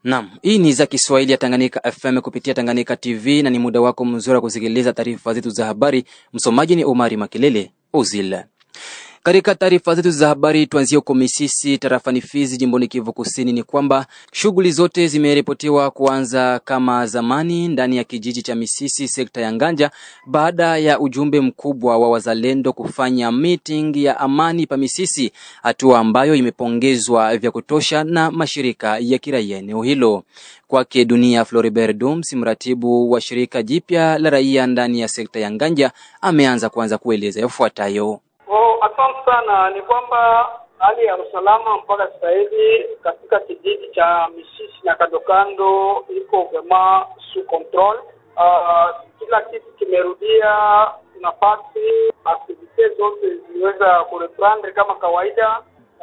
Naam, hii ni za Kiswahili ya Tanganyika FM kupitia Tanganyika TV na ni muda wako mzuri wa kusikiliza taarifa zetu za habari. Msomaji ni Omari Makelele Ozil. Katika taarifa zetu za habari tuanzie huko Misisi tarafani Fizi jimboni Kivu Kusini ni kwamba shughuli zote zimeripotiwa kuanza kama zamani ndani ya kijiji cha Misisi sekta ya Nganja baada ya ujumbe mkubwa wa wazalendo kufanya meeting ya amani pa Misisi, hatua ambayo imepongezwa vya kutosha na mashirika ya kiraia eneo hilo. Kwake Dunia Floribert Doms, mratibu wa shirika jipya la raia ndani ya sekta ya Nganja, ameanza kueleza yafuatayo. Asante sana. Ni kwamba hali ya usalama mpaka sasa hivi katika kijiji cha Misisi na kandokando iko vema sous control. Kila kitu kimerudia nafasi, activities zote ziliweza kureprendre kama kawaida,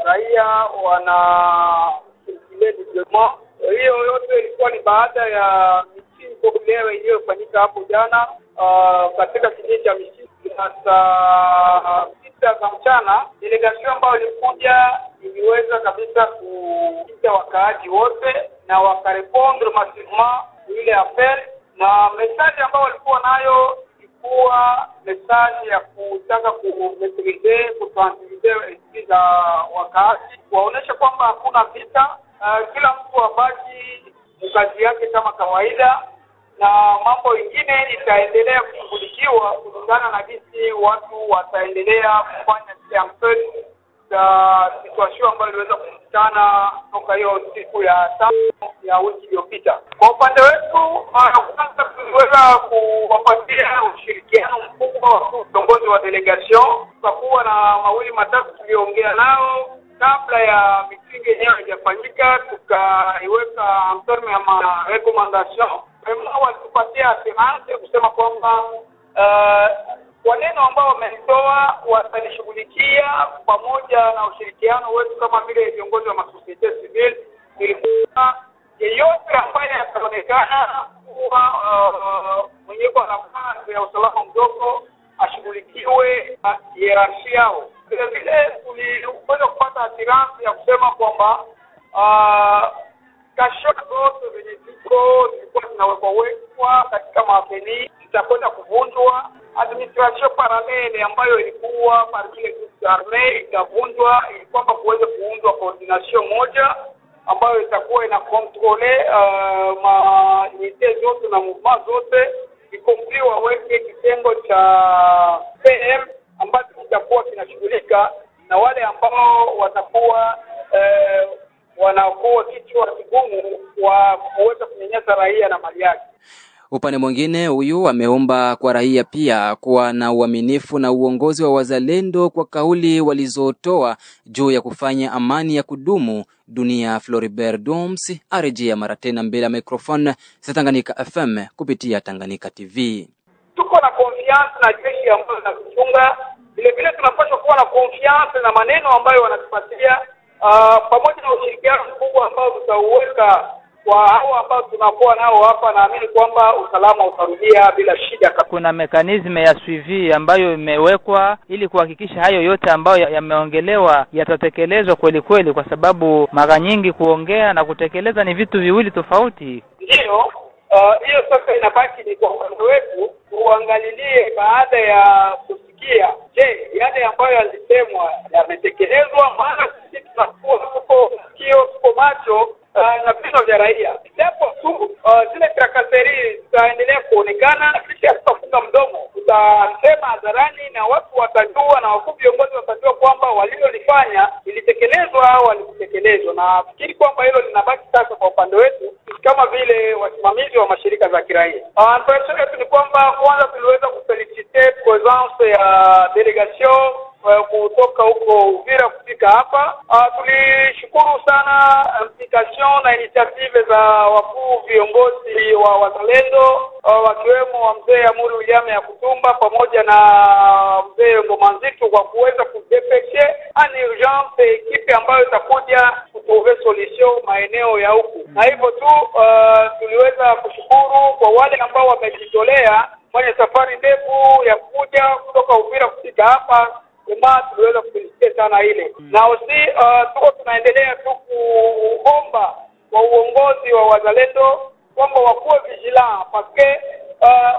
raia wana circuler librement. Hiyo yote ilikuwa ni baada ya mitingo leo iliyofanyika hapo jana katika kijiji cha Misisi. Sasa za mchana delegation ambayo ilikuja iliweza kabisa kuita wakaaji wote na wakarepondre massivement ile appel, na message ambayo walikuwa nayo ilikuwa message ya kutaka kumetrize kutransmite za wakaaji, kuwaonesha kwamba hakuna vita, kila mtu abaki kazi yake kama kawaida na mambo mengine itaendelea kushughulikiwa kulingana na jinsi watu wataendelea kufanya campaign za situation ambayo iliweza kukutana toka hiyo siku ya 5 ya wiki iliyopita. Kwa upande wetu kwanza tuliweza kuwapatia ushirikiano mkubwa wa viongozi wa delegation, kwa kuwa na mawili matatu tuliongea nao kabla ya mitingi yenyewe haijafanyika, tukaiweka en terme ya recommandation. Walitupatia assurance kusema kwamba waneno ambao wametoa watalishughulikia pamoja na ushirikiano wetu kama vile viongozi wa masosiete civil, ilikuwa yeyote ambaye ataonekana kuwa mwenye kwa nafasi ya usalama mdogo ashughulikiwe na hierarchia yao. Vile vile tuliweza kupata assurance ya kusema kwamba kasho zote zenye zilikuwa zinawekwa katika mapeni zitakwenda kuvunjwa. Administration parallele ambayo ilikuwa parmi les armées itavunjwa, ili kwamba kuweze kuundwa coordination moja ambayo itakuwa ina controle ma unité zote na mouvement zote, ikompli waweke kitengo cha PM ambacho kitakuwa kinashughulika na wale ambao watakuwa wanakuwa kichwa kigumu wa kuweza kunyanyasa raia na mali yake. Upande mwingine huyu ameomba kwa raia pia kuwa na uaminifu na uongozi wa wazalendo kwa kauli walizotoa juu ya kufanya amani ya kudumu. Dunia Floribert Doms arejea mara tena mbele ya microphone za Tanganyika FM kupitia Tanganyika TV. Tuko na confiance na jeshi ambalo linatuchunga, vile vile tunapaswa kuwa na confiance na maneno ambayo wanatupatia, pamoja na ushirikiano mkubwa ambao tutauweka kwa hao ambao tunakuwa nao hapa. Naamini kwamba usalama utarudia bila shida. Kuna mekanisme ya suivi ambayo imewekwa ili kuhakikisha hayo yote ambayo yameongelewa yatatekelezwa kweli kweli, kwa sababu mara nyingi kuongea na kutekeleza ni vitu viwili tofauti. Ndio hiyo sasa inabaki ni kwa upande wetu tuangalilie baada ya kusikia, je, yale ambayo yalisemwa yametekelezwa? Maana sisi tunakuwa tuko macho na vino vya raia, japo tu zile trakaseri zitaendelea kuonekana, kisha tutafunga mdomo, tutasema hadharani na watu watajua na wakuu viongozi watajua kwamba walilolifanya ilitekelezwa au walitekelezwa. Na fikiri kwamba hilo linabaki sasa kwa upande wetu kama vile wasimamizi wa mashirika za kiraia. Impression yetu ni kwamba kwanza tuliweza kufelicite presence ya delegation kutoka huko Uvira kufika hapa. Tulishukuru sana implication na initiative za wakuu viongozi wa wazalendo, wakiwemo wa mzee Amuri William ya Kutumba pamoja na mzee Ngoma Nzitu, kwa kuweza kudepeshe en urgence ekipe ambayo itakuja kutoa solution maeneo ya huku. Na hivyo tu tuliweza kushukuru kwa wale ambao wamejitolea kwenye safari ndefu ya kuja kutoka Uvira kufika hapa. Tuliweza kufikia sana ile. Na tuko tunaendelea tu kuomba wa uongozi wa wazalendo kwamba wakuwe vigilant paske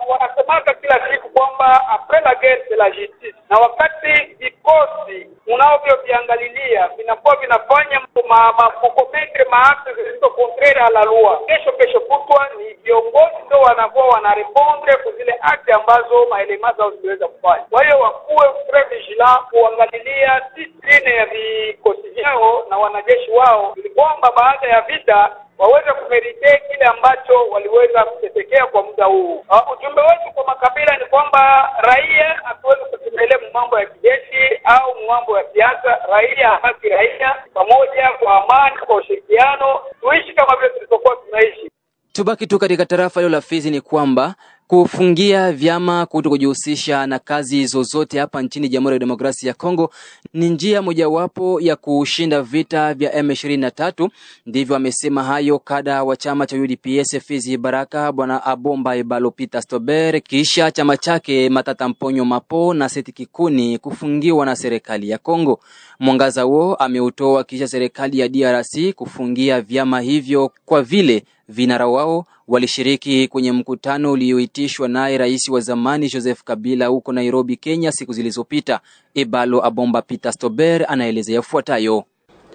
wanasemaka kila siku kwamba après la guerre c'est la justice, na wakati vikosi unavyoviangalilia vinakuwa vinafanya makometre maakte zilizo contraire à la loi, kesho kutwa ni viongozi ndio wanakuwa wanarepondre kwa zile akte ambazo maelema zao ziliweza kufanya. Kwa hiyo wakuwe très vigilant kuangalilia discipline ya vikosi vyao na wanajeshi wao, ili kwamba baada ya vita waweze kumerite kile ambacho waliweza kutetekea kwa muda huu. Ujumbe wetu kwa makabila ni kwamba raia hatuwezi kutembelea mambo ya kijeshi au mambo ya siasa. Raia haki raia, pamoja kwa amani, kwa ushirikiano, tuishi kama vile tulivyokuwa tunaishi. Tubaki tu katika tarafa hilo la Fizi ni kwamba kufungia vyama kutokujihusisha na kazi zozote hapa nchini Jamhuri ya Demokrasia ya Kongo ni njia mojawapo ya kushinda vita vya M23. Ndivyo amesema hayo kada wa chama cha UDPS Fizi Baraka Bwana Abomba Ebalo Peter Stober, kisha chama chake Matata Mponyo Mapo na Seti Kikuni kufungiwa na serikali ya Kongo. Mwangaza huo ameutoa kisha serikali ya DRC kufungia vyama hivyo kwa vile vinara wao walishiriki kwenye mkutano ulioitishwa naye rais wa zamani Joseph Kabila huko Nairobi, Kenya siku zilizopita. Ebalo Abomba Peter Stober anaelezea yafuatayo.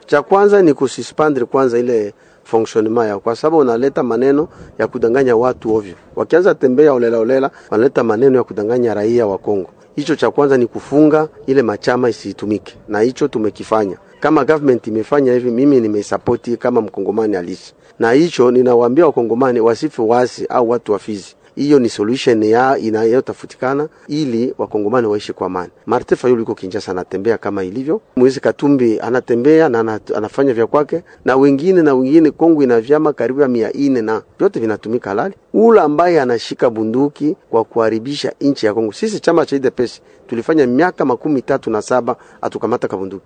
Cha kwanza ni kususpendre kwanza ile fonctionnement yao, kwa sababu unaleta maneno ya kudanganya watu ovyo. Wakianza tembea olela wanaleta maneno ya kudanganya raia wa Kongo. Hicho cha kwanza ni kufunga ile machama isitumike, na hicho tumekifanya. Kama government imefanya hivi, mimi nimesupport kama mkongomani halisi. Na hicho ninawaambia wakongomani wasife wasi au watu wa Fizi. Hiyo ni solution ya inayotafutikana ili wakongomani waishi kwa amani. Martin Fayulu yuko Kinshasa anatembea kama ilivyo. Moise Katumbi anatembea na anafanya vya kwake, na wengine Kongo ina vyama karibu ya 400 na vyote vinatumika halali. Ule ambaye anashika bunduki kwa kuharibisha nchi ya Kongo. Sisi chama cha UDPS tulifanya miaka 37 atukamata kabunduki.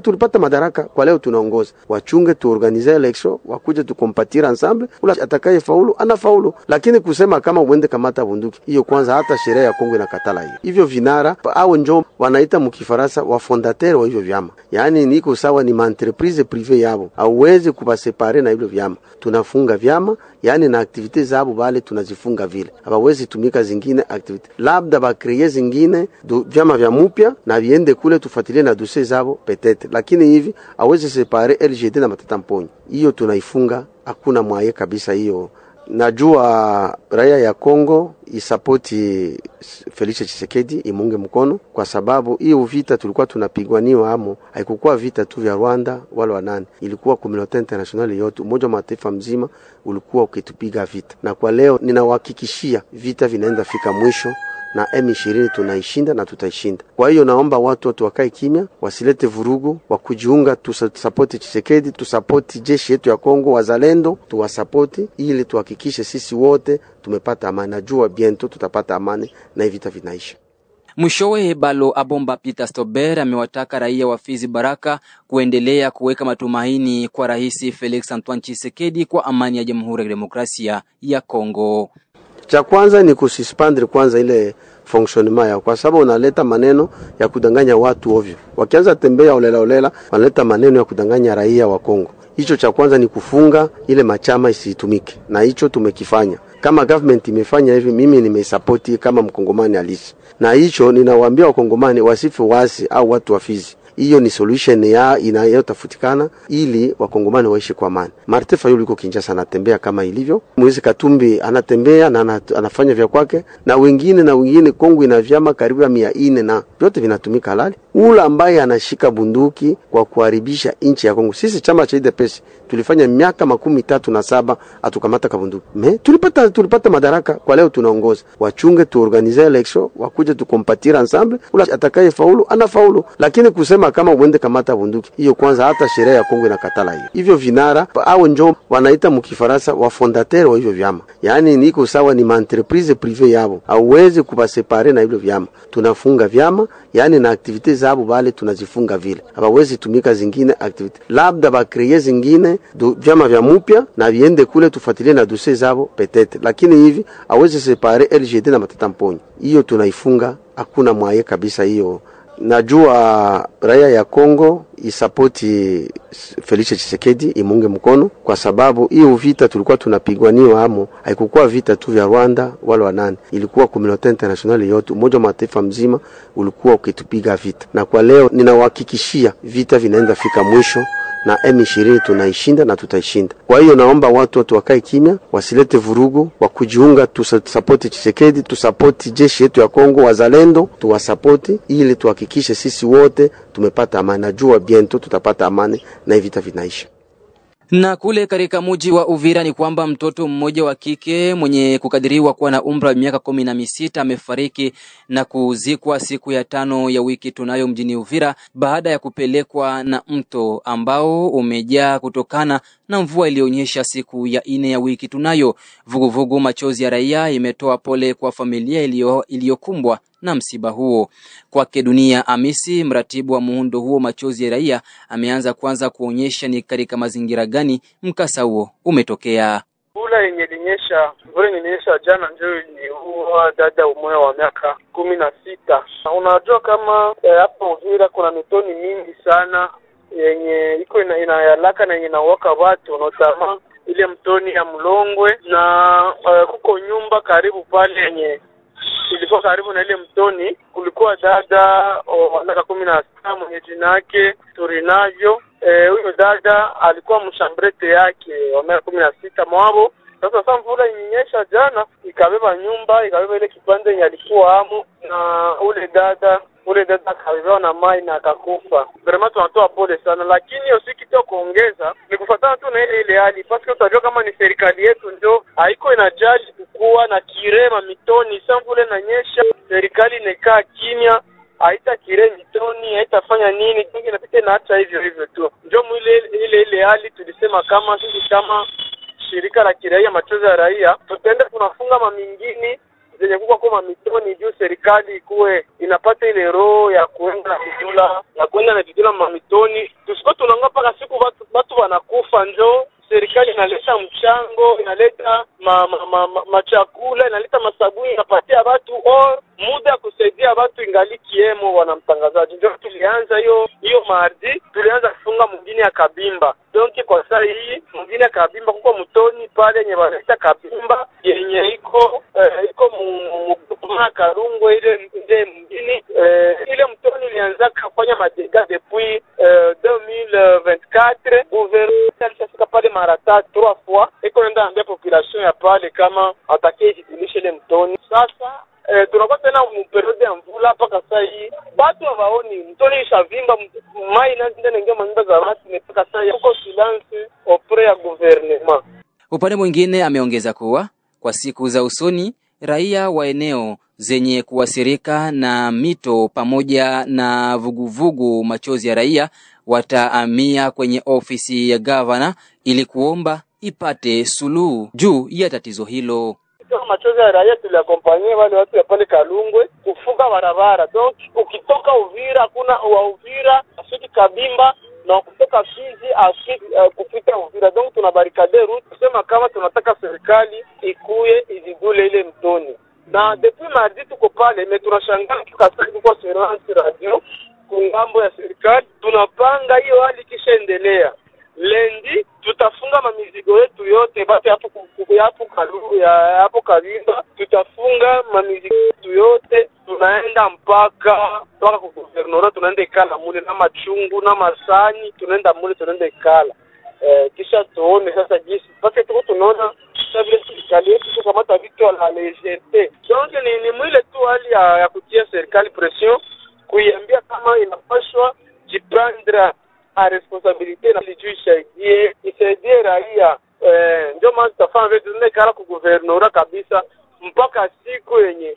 Tulipata madaraka, kwa leo tunaongoza. Wachunge tuorganize election, wakuje tukompatire ensemble, ula atakaye faulu anafaulu. Lakini kusema kama uende kamata bunduki, hiyo kwanza hata sheria ya Kongo inakatala hiyo. Hivyo vinara au njo wanaita mkifaransa wa fondateur wa hivyo vyama. Yaani niko sawa ni entreprise privé yao. Hauwezi kubasepare na hivyo vyama. Tunafunga vyama, yani na activities zao bale tunazifunga vile. Hawawezi tumika zingine activity. Labda ba create zingine vyama vya mpya na viende kule tufuatilie na dossier zao petete. Lakini hivi hawezi separe LGD na Matata Mponyo. Hiyo tunaifunga, hakuna mwaye kabisa hiyo. Najua raia ya Kongo isapoti Felix Tshisekedi imunge mkono, kwa sababu hiyo vita tulikuwa tunapigwaniwa amo haikukuwa vita tu vya Rwanda wala wanani, ilikuwa community international yote, umoja wa mataifa mzima ulikuwa ukitupiga vita. Na kwa leo ninawahakikishia vita vinaenda fika mwisho na M20 tunaishinda na tutaishinda. Kwa hiyo naomba watu wakae kimya, wasilete vurugu, wakujiunga tusupport Tshisekedi, tusupport jeshi yetu ya Kongo, wazalendo tuwasupport ili tuhakikishe sisi wote tumepata amani. Najua bientôt tutapata amani na vita vinaisha. Mwishowe Ebalo Abomba Peter Stober amewataka raia wa Fizi Baraka kuendelea kuweka matumaini kwa Rais Felix Antoine Tshisekedi kwa amani ya Jamhuri ya Demokrasia ya Kongo. Cha kwanza ni kususpendre kwanza ile fonctionnement yao, kwa sababu unaleta maneno ya kudanganya watu ovyo. Wakianza tembea olela wanaleta maneno ya kudanganya raia wa Kongo. Hicho cha kwanza ni kufunga ile machama isitumike, na hicho tumekifanya. Kama government imefanya hivi, mimi nimesupport kama mkongomani halisi. Na hicho ninawaambia wakongomani wasife wasi au watu wa Fizi. Hiyo ni solution ya inayotafutikana ili wakongomani waishi kwa amani. Martin Fayulu yuko Kinshasa anatembea kama ilivyo. Moise Katumbi anatembea na anafanya vya kwake, na wengine Kongo ina vyama karibu ya 400 na vyote vinatumika halali. Ule ambaye anashika bunduki kwa kuharibisha nchi ya Kongo. Sisi chama cha UDPS tulifanya miaka 37 atukamata kabunduki. Tulipata madaraka, kwa leo tunaongoza. Wachunge tuorganize election, wakuje tukompatire ensemble, ula atakaye faulu anafaulu. Lakini kusema kama uende kamata bunduki, hiyo kwanza hata sheria ya Kongo inakatala hiyo. Hivyo vinara au njo wanaita mkifaransa wa fondateur wa hivyo vyama. Yaani niko sawa ni entreprise privé yao. Hauwezi kubasepare na hivyo vyama. Tunafunga vyama, yani na activities zao bale tunazifunga vile. Hawawezi tumika zingine activity. Labda ba create zingine vyama vya mpya na viende kule tufuatilie na dossier zao petete. Lakini hivi hawezi separe LGD na Matata Mponyo. Hiyo tunaifunga, hakuna mwaye kabisa hiyo. Najua raia ya Kongo isapoti Felix Tshisekedi, imunge mkono, kwa sababu hiyo vita tulikuwa tunapigwaniwa hamo haikukuwa vita tu vya Rwanda wala wanani, ilikuwa community international yote, umoja wa mataifa mzima ulikuwa ukitupiga vita. Na kwa leo ninawahakikishia vita vinaenda fika mwisho na M20 tunaishinda na tutaishinda. Kwa hiyo naomba watu wakae kimya, wasilete vurugu, wakujiunga, tusapoti Tshisekedi, tusapoti jeshi yetu ya Kongo, wazalendo tuwasapoti ili tuhakikishe sisi wote tumepata amani. Najua bientôt tutapata amani na vita vinaisha. Na kule katika mji wa Uvira ni kwamba mtoto mmoja wa kike mwenye kukadiriwa kuwa na umri wa miaka 16 amefariki na kuzikwa siku ya 5 ya wiki tunayo mjini Uvira baada ya kupelekwa na mto ambao umejaa kutokana na mvua iliyonyesha siku ya 4 ya wiki tunayo. Vuguvugu Machozi ya Raia imetoa pole kwa familia iliyokumbwa na msiba huo. Kwake Dunia Amisi, mratibu wa muundo huo Machozi ya Raia, ameanza kwanza kuonyesha ni katika mazingira gani mkasa huo umetokea. Mvula yenye ilinyesha jana ndio iliua dada umoja wa miaka 16. Unajua kama hapo Uvira kuna mitoni mingi sana yenye iko inayalaka na yenye inawaka watu, notama ile mtoni ya Mlongwe na kuko nyumba karibu pale yenye ilikuwa karibu na ile mtoni. Kulikuwa dada wa miaka 16 mwenye jina yake Turinavyo. Huyo dada alikuwa mshambrete yake wa miaka 16 mwabo. Sasa mvula inyesha jana ikabeba nyumba, ikabeba ile kipande yenye alikuwa hapo, na ule dada akabebewa na mai na akakufa. Vraiment tunatoa pole sana, lakini usikitoa kuongeza ni kufuatana tu na ile hali, parce utajua kama ni serikali yetu ndio haiko inajali kukua na kirema mitoni. Mvula inanyesha, serikali inekaa kimya, haita kire mitoni, haitafanya nini, kingi inapita na acha hivyo tu. Ndio ile hali tulisema kama sisi kama shirika la kiraia Machozi ya Raia tutaenda tunafunga mamingini zenye kwa mitoni juu serikali ikuwe inapata ile roho ya kuenda na vidula mamitoni. Tusiko tunanga paka siku watu wanakufa, njo serikali inaleta mchango, inaleta machakula, inaleta masabuni, inapatia watu muda kusaidia watu ingali kiemo. Wanamtangazaji ndio tulianza hiyo mardi, tulianza kufunga mwingine ya Kabimba. Donc kwa sasa hii mwingine ya Kabimba kuko mtoni pale yenye wanaita Kabimba yenye iko Karungu ile mwingine ile mtoni ilianza kufanya madega depuis 2024. Gouvernement alishafika pale mara 3 fois, iko nenda ambia population ya pale kama atakaye jidilishe ile mtoni. Sasa tunakuwa tena mperiode ya mvula mpaka sasa hii watu hawaoni mtoni ishavimba, mai inaenda nengia manyumba za watu, mpaka sasa huko silence auprès ya gouvernement. Upande mwingine ameongeza kuwa kwa siku za usoni raia wa eneo zenye kuasirika na mito pamoja na vuguvugu Machozi ya Raia watahamia kwenye ofisi ya gavana ili kuomba ipate suluhu juu ya tatizo hilo. Machozi ya Raia tuliakompanyia wale watu ya pale Kalungwe kufunga barabara. Donc ukitoka Uvira kuna wa Uvira afiki Kabimba na kutoka Fizi afiki kufika Uvira. Donc tunabarikade route kusema kama tunataka serikali ikuye izidule ile mtoni. Na depuis mardi tuko pale, tunashangaa tukasaki kwa surveillance radio kungambo ya serikali. Tunapanga hiyo hali kisha endelea. Lendi tutafunga mamizigo yetu yote basi hapo Kabimba, tutafunga mamizigo yetu yote, tunaenda mpaka kwa gouvernement, tunaenda ikala mule na machungu na masani, tunaenda mule tunaenda ikala. Kisha tuone sasa jinsi parce que tunaona sababu serikali yetu kama vitu la légèreté. Donc ni mwile tu hali ya kutia serikali pression kuiambia kama inapaswa jiprendre a responsabilité na isaidie raia. Ndio maana tutafanya vitu tunekala ku gouvernement kabisa mpaka siku yenye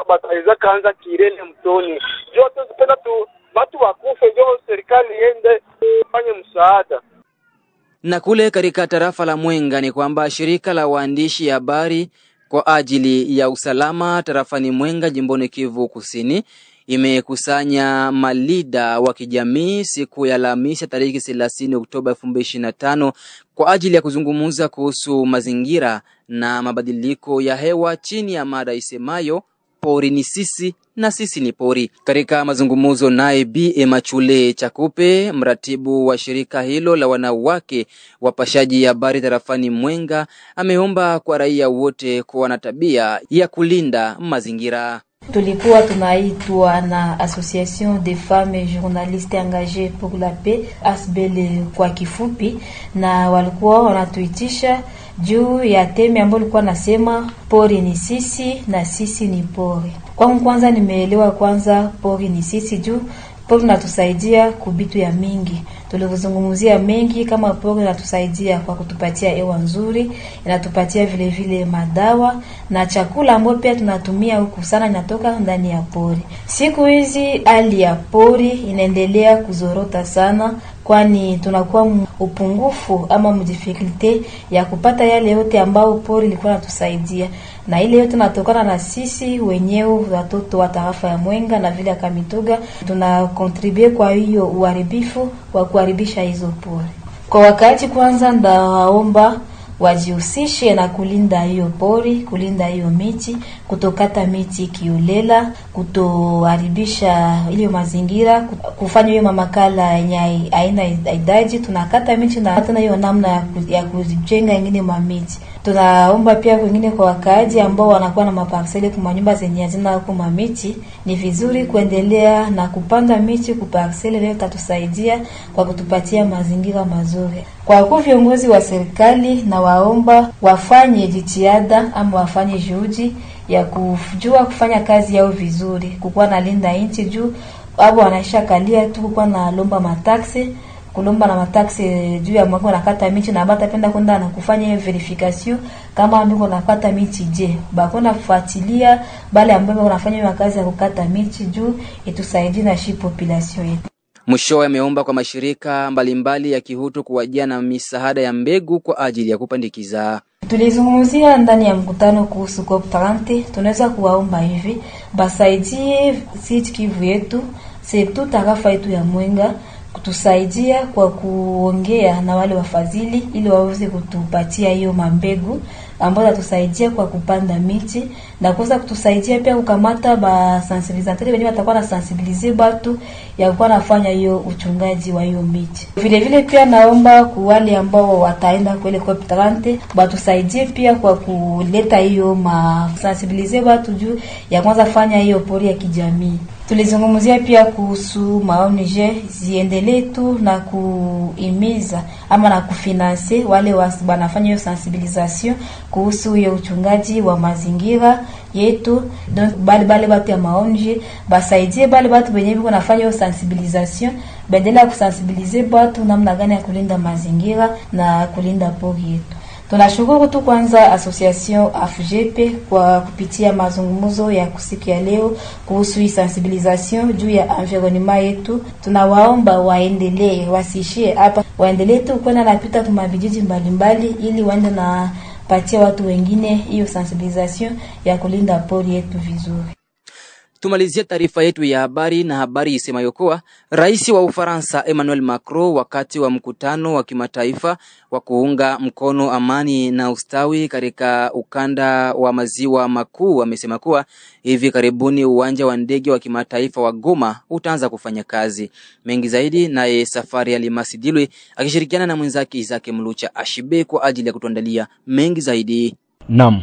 batalizaka anza kirele mtoni. Ndio tunapenda watu wakufe, ndio serikali iende fanye msaada. Na kule katika tarafa la Mwenga ni kwamba shirika la waandishi habari kwa ajili ya usalama tarafani Mwenga jimboni Kivu Kusini imekusanya malida wa kijamii siku ya Alhamisi tarehe 30 Oktoba 2025 kwa ajili ya kuzungumza kuhusu mazingira na mabadiliko ya hewa chini ya mada isemayo pori ni sisi na sisi ni pori. Katika mazungumzo naye Bi Emachule Chakupe, mratibu wa shirika hilo la wanawake wapashaji habari tarafani Mwenga, ameomba kwa raia wote kuwa na tabia ya kulinda mazingira. Tulikuwa tunaitwa na Association des Femmes Journalistes Engagées pour la Paix, ASBEL kwa kifupi, na walikuwa wanatuitisha juu ya teme ambayo ilikuwa nasema pori ni sisi na sisi ni pori. Kwanza nimeelewa kwanza pori ni sisi juu pori natusaidia kubitu ya mingi. Tulizungumzia mengi kama pori inatusaidia kwa kutupatia hewa nzuri, inatupatia vile vile madawa na chakula ambayo pia tunatumia huku sana inatoka ndani ya pori. Siku hizi hali ya pori inaendelea kuzorota sana, kwani tunakuwa upungufu ama mdificulte ya kupata yale yote ambao pori ilikuwa inatusaidia. Na ile yote natokana na sisi wenyewe watoto wa tarafa ya Mwenga na vile ya Kamituga tuna contribute kwa hiyo uharibifu wa kuharibisha hizo pori. Kwa wakati kwanza ndawaomba wajihusishe na kulinda hiyo pori, kulinda hiyo miti, kutokata miti kiolela, kutoharibisha ile mazingira, kufanya hiyo makala yenye aina idadi tunakata miti na hata hiyo namna ya kujenga nyingine mamiti. Tunaomba pia wengine kwa wakaaji ambao wanakuwa na maparsele kwa nyumba zenye hazina huko mamiti, ni vizuri kuendelea na kupanda miti kwa parsele, leo tatusaidia kwa kutupatia mazingira mazuri. Kwa kwa viongozi wa serikali na waomba wafanye jitihada ama wafanye juhudi ya kujua kufanya kazi yao vizuri, kukuwa na linda nchi juu hapo wanaisha kalia tu kukuwa na lomba mataksi, kulomba na mataksi juu ya mwako nakata miti na bata penda kwenda na kufanya hiyo verification kama ambiko nakata miti je bakona kufuatilia bale ambao wanafanya hiyo kazi ya kukata miti juu itusaidie na shi population yetu. Mwishowe ameomba kwa mashirika mbalimbali ya kihutu kuwajia na misaada ya mbegu kwa ajili ya kupandikiza. Tulizungumzia ndani ya mkutano kuhusu COP30, tunaweza kuwaomba hivi basaidie Sud Kivu yetu, setu tarafa yetu ya Mwenga, kutusaidia kwa kuongea na wale wafadhili ili waweze kutupatia hiyo mambegu ambayo tatusaidia kwa kupanda miti na kuweza kutusaidia pia kukamata ba sensibilisateur wenyewe watakuwa na sensibiliser watu ya kuwa nafanya hiyo uchungaji wa hiyo miti. Vile vile pia naomba kwa wale ambao wataenda kule COP30 batusaidie pia kwa kuleta hiyo ma sensibiliser watu juu ya kwanza fanya hiyo pori ya kijamii. Tulizungumzia pia kuhusu maonje ziendelee tu na kuimiza ama na kufinanse wale wanafanya hiyo sensibilisation kuhusu hiyo uchungaji wa mazingira yetu. Donc bali watu ya maonje basaidie bali watu wenyewe wanafanya hiyo sensibilisation, badala kusensibiliser watu namna gani ya kulinda mazingira na kulinda pori yetu. Tunashukuru tu kwanza Association AFGP kwa kupitia mazungumzo ya siku ya leo kuhusu hii sensibilisation juu ya environnement yetu. Tunawaomba waendelee, wasishie hapa, waendelee tu kwenda napita kwa mabijiji mbalimbali ili waende na patia watu wengine hiyo sensibilisation ya kulinda pori yetu vizuri. Tumalizia taarifa yetu ya habari na habari isemayo kuwa Rais wa Ufaransa Emmanuel Macron wakati wa mkutano wa kimataifa wa kuunga mkono amani na ustawi katika ukanda wa maziwa makuu amesema kuwa hivi karibuni uwanja wa ndege wa kimataifa wa Goma utaanza kufanya kazi. Mengi zaidi naye Safari Alimasi Dilwe akishirikiana na mwenzake Isaac Mlucha Ashibe kwa ajili ya kutuandalia mengi zaidi. Naam.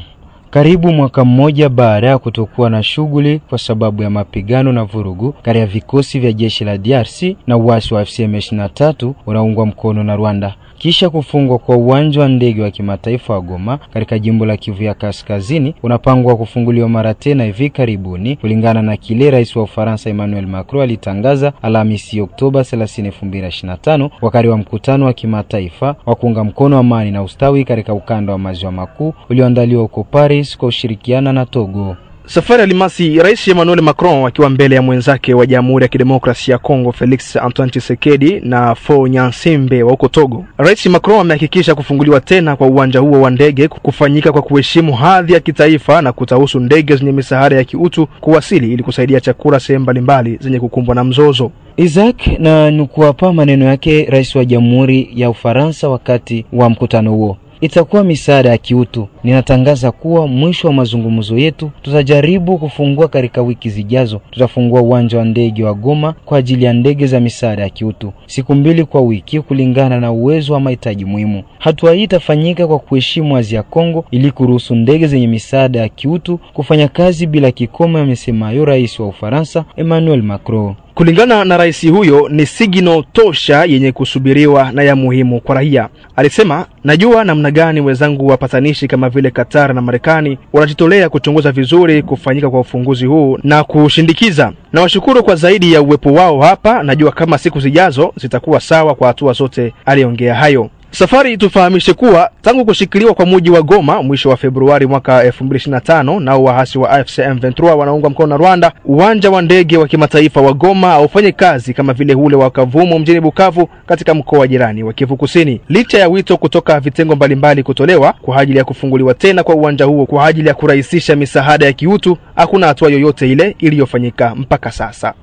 Karibu mwaka mmoja baada ya kutokuwa na shughuli kwa sababu ya mapigano na vurugu kati ya vikosi vya jeshi la DRC na uasi wa FCM23 unaungwa mkono na Rwanda. Kisha kufungwa kwa uwanja wa ndege wa kimataifa wa Goma katika jimbo la Kivu ya Kaskazini unapangwa kufunguliwa mara tena hivi karibuni kulingana na kile Rais wa Ufaransa Emmanuel Macron alitangaza Alhamisi Oktoba 30, 2025 wakati wa mkutano wa kimataifa wa kuunga mkono amani na ustawi katika ukanda wa maziwa makuu ulioandaliwa huko Paris kwa ushirikiana na Togo. Safari Alimasi, Rais Emmanuel Macron akiwa mbele ya mwenzake wa Jamhuri ya Kidemokrasia ya Kongo Felix Antoine Tshisekedi na Fo Nyansembe wa huko Togo. Rais Macron amehakikisha kufunguliwa tena kwa uwanja huo wa ndege kufanyika kwa kuheshimu hadhi ya kitaifa na kutahusu ndege zenye misaada ya kiutu kuwasili ili kusaidia chakula sehemu mbalimbali zenye kukumbwa na mzozo. Isaac na nukuapa maneno yake Rais wa Jamhuri ya Ufaransa wakati wa mkutano huo. Itakuwa misaada ya kiutu Ninatangaza kuwa mwisho wa mazungumzo yetu tutajaribu kufungua katika wiki zijazo. Tutafungua uwanja wa ndege wa Goma kwa ajili ya ndege za misaada ya kiutu, siku 2 kwa wiki kulingana na uwezo wa mahitaji muhimu. Hatua hii itafanyika kwa kuheshimu hadhi ya Kongo ili kuruhusu ndege zenye misaada ya kiutu kufanya kazi bila kikomo, amesema Rais wa Ufaransa Emmanuel Macron. Kulingana na rais huyo, ni signo tosha yenye kusubiriwa na ya muhimu kwa raia. Alisema, najua namna gani wenzangu wapatanishi kama vile Qatar na Marekani wanajitolea kuchunguza vizuri kufanyika kwa ufunguzi huu na kushindikiza. Na washukuru kwa zaidi ya uwepo wao hapa. Najua kama siku zijazo zitakuwa sawa kwa hatua zote. Aliongea hayo. Safari tufahamishe kuwa tangu kushikiliwa kwa mji wa Goma mwisho wa Februari mwaka 2025 na waasi wa AFC M23 wanaungwa mkono na Rwanda, uwanja wa ndege wa kimataifa wa Goma haufanye kazi kama vile ule wa Kavumu mjini Bukavu katika mkoa wa jirani wa Kivu Kusini. Licha ya wito kutoka vitengo mbalimbali kutolewa kwa ajili ya kufunguliwa tena kwa uwanja huo kwa ajili ya kurahisisha misaada ya kiutu, hakuna hatua yoyote ile iliyofanyika mpaka sasa.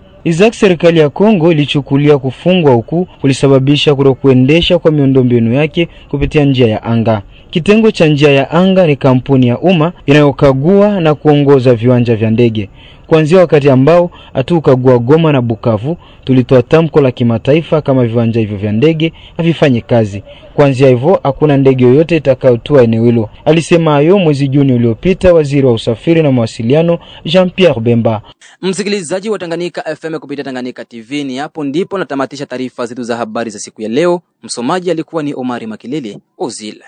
Serikali ya Kongo ilichukulia kufungwa huku kulisababisha kutokuendesha kwa miundombinu yake kupitia njia ya anga. Kitengo cha njia ya anga ni kampuni ya umma inayokagua na kuongoza viwanja vya ndege. Kuanzia wakati ambao hatukagua Goma na Bukavu, tulitoa tamko la kimataifa kama viwanja hivyo vya ndege havifanye kazi. Kuanzia hivyo hakuna ndege yoyote itakayotua eneo hilo. Alisema hayo mwezi Juni uliopita waziri wa usafiri na mawasiliano Jean-Pierre Bemba. Msikilizaji wa Tanganyika FM kupitia Tanganyika TV, ni hapo ndipo natamatisha taarifa zetu za habari za siku ya leo. Msomaji alikuwa ni Omari Makilele Ozil.